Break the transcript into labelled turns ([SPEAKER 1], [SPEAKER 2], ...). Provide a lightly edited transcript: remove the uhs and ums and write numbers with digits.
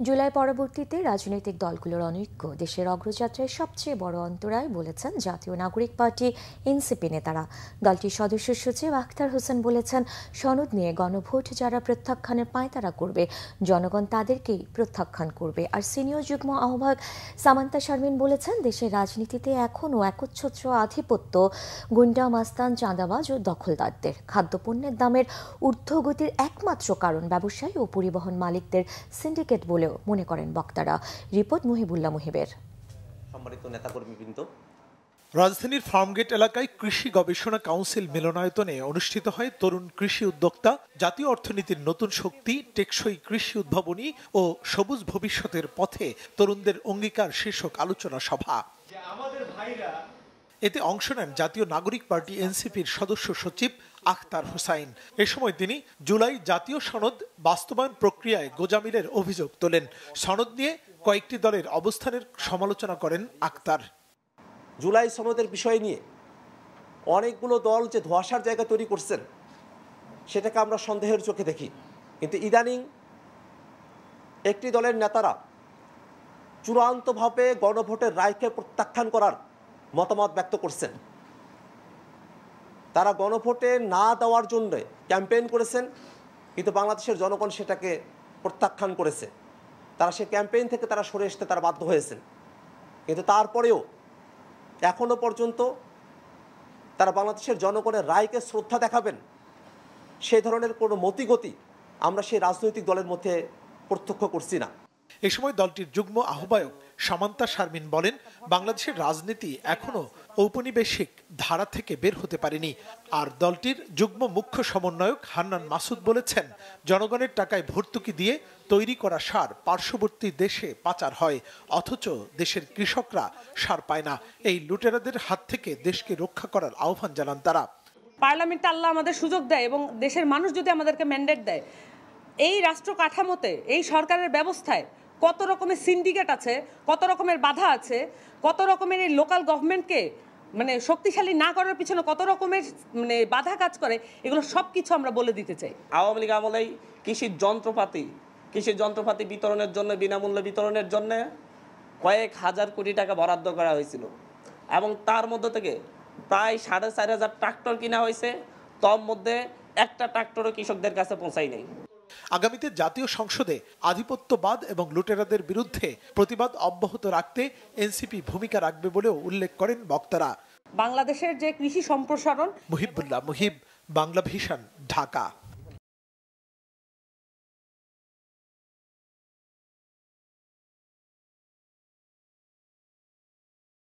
[SPEAKER 1] জুলাই পরবর্তীতে রাজনৈতিক দলগুলোর অনৈক্য দেশের অগ্রযাত্রায় সবচেয়ে বড় অন্তরায় বলেছেন জাতীয় নাগরিক পার্টি এনসিপি নেতারা। দলটির সদস্য সচিব আখতার হোসেন বলেছেন, সনদ নিয়ে গণভোট যারা প্রত্যাখ্যানের পায়তারা করবে, জনগণ তাদেরকেই প্রত্যাখ্যান করবে। আর সিনিয়র যুগ্ম আহ্বায়ক সামান্তা শারমিন বলেছেন, দেশের রাজনীতিতে এখনও একচ্ছত্র আধিপত্য গুন্ডা মাস্তান, চাঁদাবাজ ও দখলদারদের। খাদ্যপণ্যের দামের ঊর্ধ্বগতির একমাত্র কারণ ব্যবসায়ী ও পরিবহন মালিকদের সিন্ডিকেট বলেও মনে করেন বক্তারা। রিপোর্ট মুহিবুল্লাহ মুহিবের।
[SPEAKER 2] সম্মানিত নেতাকর্মীবৃন্দ,
[SPEAKER 3] রাজধানীর ফার্মগেট এলাকায় কৃষি গবেষণা কাউন্সিল মিলনায়তনে অনুষ্ঠিত হয় তরুণ কৃষি উদ্যোক্তা, জাতীয় অর্থনীতির নতুন শক্তি, টেকসই কৃষি উদ্ভাবনী ও সবুজ ভবিষ্যতের পথে তরুণদের অঙ্গীকার শীর্ষক আলোচনা সভা। এতে অংশ নেন জাতীয় নাগরিক পার্টি এনসিপির সদস্য সচিব আখতার হোসাইন। এ সময় তিনি জুলাই জাতীয় সনদ বাস্তবায়ন প্রক্রিয়ায় গোজামিলের অভিযোগ তোলেন। সনদ নিয়ে কয়েকটি দলের অবস্থানের সমালোচনা করেন আখতার।
[SPEAKER 2] জুলাই সনদের বিষয় নিয়ে অনেকগুলো দল যে ধোঁয়াশার জায়গা তৈরি করছেন সেটাকে আমরা সন্দেহের চোখে দেখি, কিন্তু ইদানিং একটি দলের নেতারা চূড়ান্তভাবে গণভোটের রায়কে প্রত্যাখ্যান করার মতামত ব্যক্ত করছেন। তারা গণভোটে না দেওয়ার জন্য ক্যাম্পেইন করেছেন, কিন্তু বাংলাদেশের জনগণ সেটাকে প্রত্যাখ্যান করেছে। তারা সে ক্যাম্পেইন থেকে তারা সরে আসতে তারা বাধ্য হয়েছেন, কিন্তু তারপরেও এখনো পর্যন্ত তারা বাংলাদেশের জনগণের রায়কে শ্রদ্ধা দেখাবেন সেই ধরনের কোনো মতিগতি আমরা সেই রাজনৈতিক দলের মধ্যে প্রত্যক্ষ করছি না।
[SPEAKER 3] এ সময় দলটির যুগ্ম আহ্বায়ক সামান্তা শারমিন বলেন, বাংলাদেশের রাজনীতি এখনো ঔপনিবেশিক ধারা থেকে বের হতে পারেনি। আর দলটির যুগ্ম মুখ্য সমন্বয়ক হান্নান মাসুদ বলেছেন, জনগণের টাকায় ভর্তুকি দিয়ে তৈরি করা সার পার্শ্ববর্তী দেশে পাচার হয়, অথচ দেশের কৃষকরা সার পায় না। এই লুটেরাদের হাত থেকে দেশকে রক্ষা করার আহ্বান জানান তারা।
[SPEAKER 4] পার্লামেন্টে আল্লাহ আমাদের সুযোগ দেয় এবং দেশের মানুষ যদি আমাদেরকে ম্যান্ডেট দেয়, এই রাষ্ট্র কাঠামোতে, এই সরকারের ব্যবস্থায় কত রকমের সিন্ডিকেট আছে, কত রকমের বাধা আছে, কত রকমের এই লোকাল গভর্নমেন্টকে শক্তিশালী না করার পিছনে কত রকমের বাধা কাজ করে, এগুলো সব কিছু আমরা বলে দিতে চাই।
[SPEAKER 5] আওয়ামী লীগ আমলেই কৃষির যন্ত্রপাতি বিতরণের জন্য, বিনামূল্যে বিতরণের জন্য কয়েক হাজার কোটি টাকা বরাদ্দ করা হয়েছিল এবং তার মধ্যে থেকে প্রায় 4,500 ট্রাক্টর কিনা হয়েছে, তার মধ্যে একটা ট্রাক্টরও কৃষকদের কাছে পৌঁছায় নাই।
[SPEAKER 3] আগামীতে জাতীয় সংসদে আধিপত্যবাদ এবং লুটেরাদের বিরুদ্ধে প্রতিবাদ অব্যাহত রাখতে এনসিপি ভূমিকা রাখবে বলেও উল্লেখ করেন বক্তারা।
[SPEAKER 4] বাংলাদেশের যে কৃষি সম্প্রসারণ।
[SPEAKER 3] মুহিবুল্লাহ মুহিব, বাংলা ভিশন, ঢাকা।